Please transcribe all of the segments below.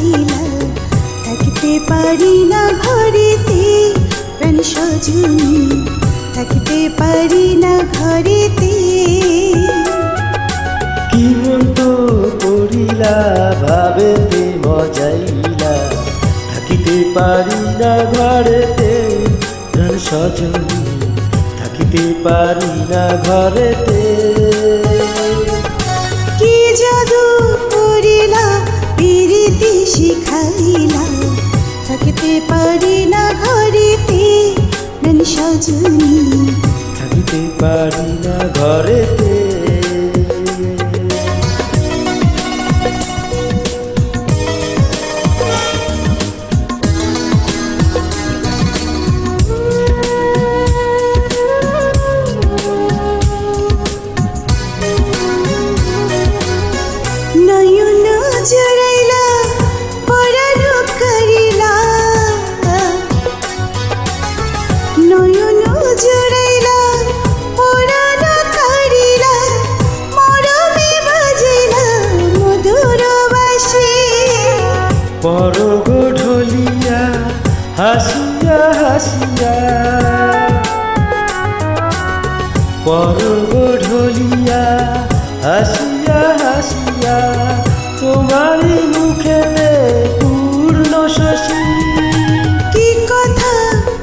শিখাইলা থাকিতে পারি না ঘরেতে প্রাণ সজনী থাকিতে পারি না ঘরেতে কি মন তো করিলা ভাবেতে মজাইলা থাকিতে পারি না ঘরেতে প্রাণ সজনী থাকিতে পারি না ঘরেতে কি জাদু করিলা প্রীতি শিখাইলা থাকিতে পারি না ঘরেতে প্রাণ সজনী থাকিতে পারি না ঘরেতে নয়ন জড়াইলা পরাণ করিলা নয়ন জড়াইলা পরাণ করিলা মরমে বাজিলা মধুর বাঁশি পরগ ঢলিয়া হাসিয়া হাসিয়া পরগ ঢলিয়া হাসিয়া হাসিয়া তোমারই মুখেতে পূর্ণ শশী কি কথা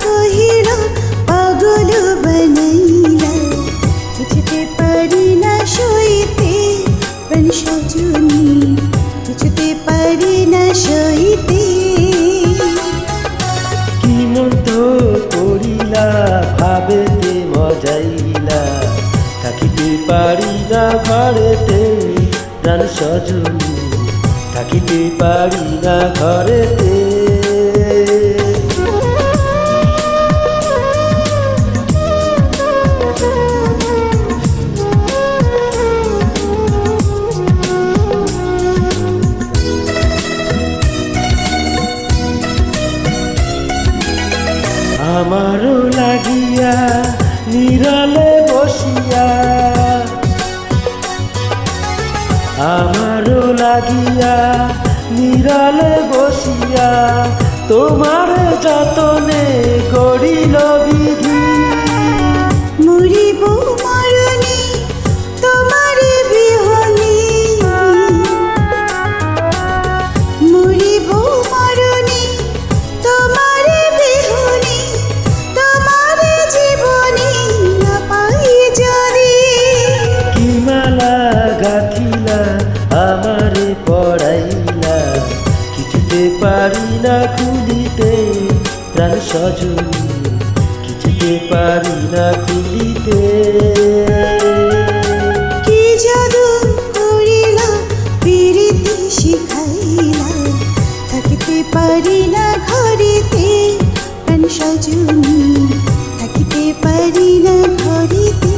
কহিল পাগল বানাইলা বুঝতে পারি না সইতে প্রাণ সজনী বুঝতে পারি না সইতে কি মন্ত করিলা ভাবেতে মজাইলা থাকিতে পারি না ঘরেতে প্রাণ সজনী থাকিতে পারি না ঘরেতে আমারও লাগিয়া নিরলে বসিয়া আমারও লাগিয়া নিরলে বসিয়া তোমার যতনে গড়িল বিধি মরিব মরণি তোমার বিহনে মরিব মরণি তোমার বিহনে তোমার জীবনে না পাই যদি কি মালা গাঁথিলা আমারে পড়াইলা কিছুতে পারি না খুলিতে প্রাণ সজনী কিছুতে পারি না খুলিতে কি জাদু করিলা প্রীতি শিখাইলা থাকিতে পারি না ঘরেতে প্রাণ সজনী থাকিতে পারি না ঘরেতে